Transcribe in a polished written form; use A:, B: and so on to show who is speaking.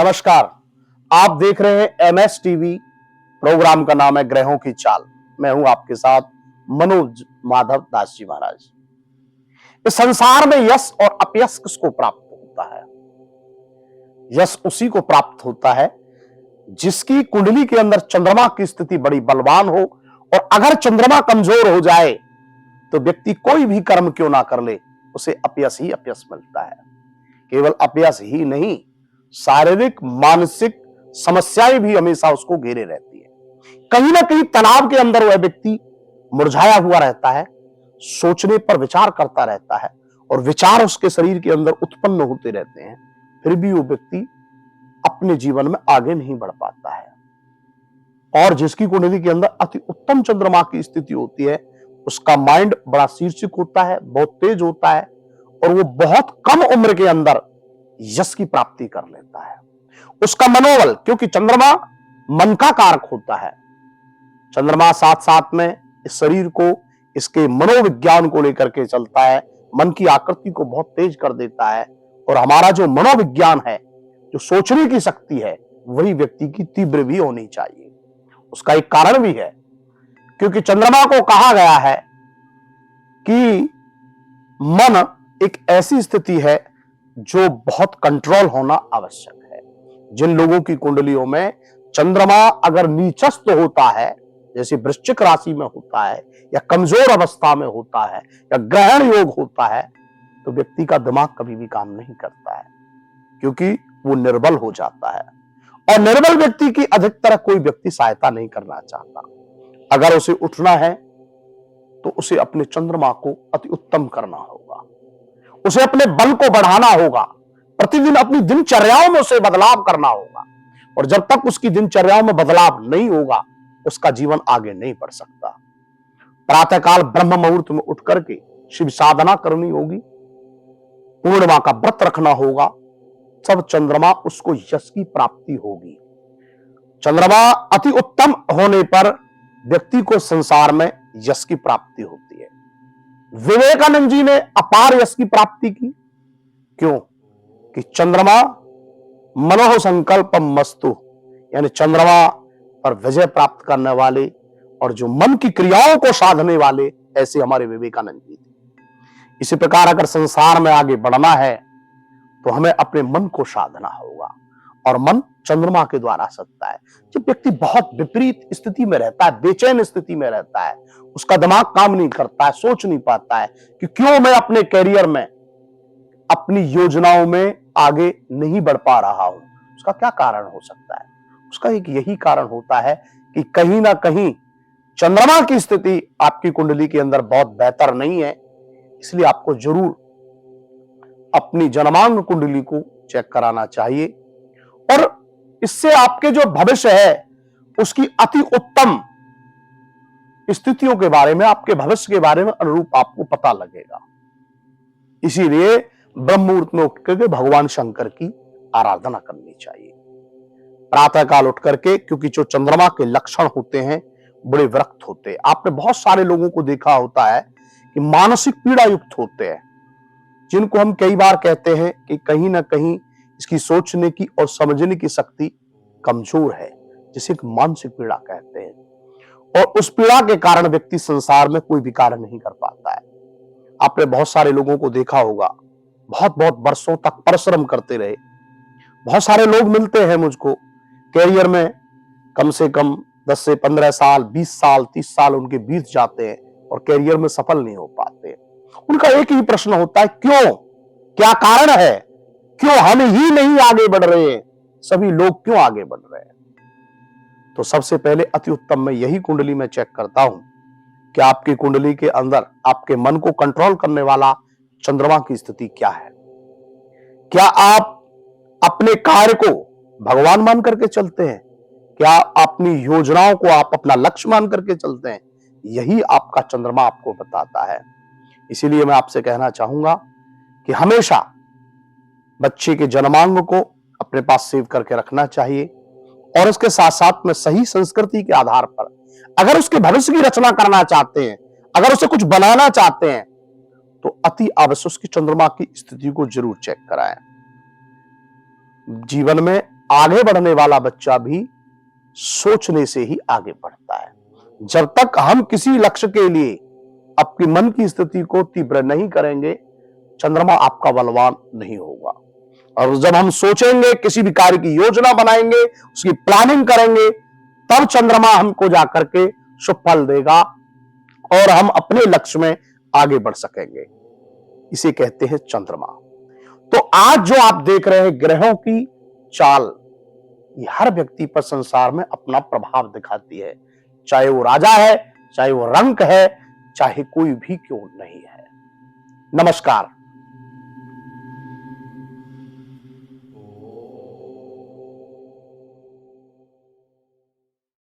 A: नमस्कार। आप देख रहे हैं एमएस टीवी। प्रोग्राम का नाम है ग्रहों की चाल। मैं हूं आपके साथ मनोज माधव दास जी महाराज। इस संसार में यश और अपयश किसको प्राप्त होता है? यश उसी को प्राप्त होता है जिसकी कुंडली के अंदर चंद्रमा की स्थिति बड़ी बलवान हो, और अगर चंद्रमा कमजोर हो जाए तो व्यक्ति कोई भी कर्म क्यों ना कर ले, उसे अपयश ही अपयश मिलता है। केवल अपयश ही नहीं, शारीरिक मानसिक समस्याएं भी हमेशा उसको घेरे रहती है। कहीं ना कहीं तनाव के अंदर वह व्यक्ति मुरझाया हुआ रहता है, सोचने पर विचार करता रहता है और विचार उसके शरीर के अंदर उत्पन्न होते रहते हैं, फिर भी वो व्यक्ति अपने जीवन में आगे नहीं बढ़ पाता है। और जिसकी कुंडली के अंदर अति उत्तम चंद्रमा की स्थिति होती है, उसका माइंड बड़ा शीर्षक होता है, बहुत तेज होता है, और वो बहुत कम उम्र के अंदर यश की प्राप्ति कर लेता है। उसका मनोबल, क्योंकि चंद्रमा मन का कारक होता है, चंद्रमा साथ साथ में इस शरीर को, इसके मनोविज्ञान को लेकर के चलता है, मन की आकृति को बहुत तेज कर देता है। और हमारा जो मनोविज्ञान है, जो सोचने की शक्ति है, वही व्यक्ति की तीव्र भी होनी चाहिए। उसका एक कारण भी है, क्योंकि चंद्रमा को कहा गया है कि मन एक ऐसी स्थिति है जो बहुत कंट्रोल होना आवश्यक है। जिन लोगों की कुंडलियों में चंद्रमा अगर नीचस्थ होता है, जैसे वृश्चिक राशि में होता है, या कमजोर अवस्था में होता है, या ग्रहण योग होता है, तो व्यक्ति का दिमाग कभी भी काम नहीं करता है, क्योंकि वो निर्बल हो जाता है। और निर्बल व्यक्ति की अधिकतर कोई व्यक्ति सहायता नहीं करना चाहता। अगर उसे उठना है तो उसे अपने चंद्रमा को अति उत्तम करना होगा, उसे अपने बल को बढ़ाना होगा, प्रतिदिन अपनी दिनचर्याओं में उसे बदलाव करना होगा। और जब तक उसकी दिनचर्याओं में बदलाव नहीं होगा, उसका जीवन आगे नहीं बढ़ सकता। प्रातःकाल ब्रह्म मुहूर्त में उठ करके शिव साधना करनी होगी, पूर्णिमा का व्रत रखना होगा, सब चंद्रमा उसको यश की प्राप्ति होगी। चंद्रमा अति उत्तम होने पर व्यक्ति को संसार में यश की प्राप्ति होती है। विवेकानंद जी ने अपार यश की प्राप्ति की। क्यों? कि चंद्रमा मनोह संकल्पम मस्तु, यानी चंद्रमा पर विजय प्राप्त करने वाले और जो मन की क्रियाओं को साधने वाले, ऐसे हमारे विवेकानंद जी थे। इसी प्रकार अगर संसार में आगे बढ़ना है तो हमें अपने मन को साधना होगा, और मन चंद्रमा के द्वारा सधता है। जब व्यक्ति बहुत विपरीत स्थिति में रहता है, बेचैन स्थिति में रहता है, उसका दिमाग काम नहीं करता है, सोच नहीं पाता है कि क्यों मैं अपने कैरियर में, अपनी योजनाओं में आगे नहीं बढ़ पा रहा हूं, उसका क्या कारण हो सकता है? उसका एक यही कारण होता है कि कहीं ना कहीं चंद्रमा की स्थिति आपकी कुंडली के अंदर बहुत बेहतर नहीं है। इसलिए आपको जरूर अपनी जन्मांग कुंडली को चेक कराना चाहिए, और इससे आपके जो भविष्य है उसकी अति उत्तम स्थितियों के बारे में, आपके भविष्य के बारे में अनुरूप आपको पता लगेगा। इसीलिए ब्रह्म मुहूर्त में उठ करके भगवान शंकर की आराधना करनी चाहिए, प्रातःकाल उठ करके, क्योंकि जो चंद्रमा के लक्षण होते हैं बड़े विरक्त होते हैं। आपने बहुत सारे लोगों को देखा होता है कि मानसिक पीड़ा युक्त होते हैं, जिनको हम कई बार कहते हैं कि कहीं ना कहीं इसकी सोचने की और समझने की शक्ति कमजोर है, जिसे मानसिक पीड़ा कहते हैं। और उस पीड़ा के कारण व्यक्ति संसार में कोई भी कार्य नहीं कर पाता है। आपने बहुत सारे लोगों को देखा होगा, बहुत बहुत वर्षों तक परिश्रम करते रहे। बहुत सारे लोग मिलते हैं मुझको कैरियर में, कम से कम 10 से 15 साल, 20 साल, 30 साल उनके बीत जाते हैं और कैरियर में सफल नहीं हो पाते। उनका एक ही प्रश्न होता है, क्यों? क्या कारण है? क्यों हम ही नहीं आगे बढ़ रहे हैं? सभी लोग क्यों आगे बढ़ रहे हैं? तो सबसे पहले अति उत्तम मैं यही कुंडली में चेक करता हूं कि आपकी कुंडली के अंदर आपके मन को कंट्रोल करने वाला चंद्रमा की स्थिति क्या है। क्या आप अपने कार्य को भगवान मान करके चलते हैं? क्या अपनी योजनाओं को आप अपना लक्ष्य मान करके चलते हैं? यही आपका चंद्रमा आपको बताता है। इसीलिए मैं आपसे कहना चाहूंगा कि हमेशा बच्चे के जन्मांग को अपने पास सेव करके रखना चाहिए, और इसके साथ साथ में सही संस्कृति के आधार पर अगर उसके भविष्य की रचना करना चाहते हैं, अगर उसे कुछ बनाना चाहते हैं, तो अति आवश्यक उसकी चंद्रमा की स्थिति को जरूर चेक कराएं। जीवन में आगे बढ़ने वाला बच्चा भी सोचने से ही आगे बढ़ता है। जब तक हम किसी लक्ष्य के लिए अपनी मन की स्थिति को तीव्र नहीं करेंगे, चंद्रमा आपका बलवान नहीं होगा। और जब हम सोचेंगे, किसी भी कार्य की योजना बनाएंगे, उसकी प्लानिंग करेंगे, तब चंद्रमा हमको जाकर के शुभ फल देगा और हम अपने लक्ष्य में आगे बढ़ सकेंगे। इसे कहते हैं चंद्रमा। तो आज जो आप देख रहे हैं ग्रहों की चाल, ये हर व्यक्ति पर संसार में अपना प्रभाव दिखाती है, चाहे वो राजा है, चाहे वो रंक है, चाहे कोई भी क्यों नहीं है। नमस्कार।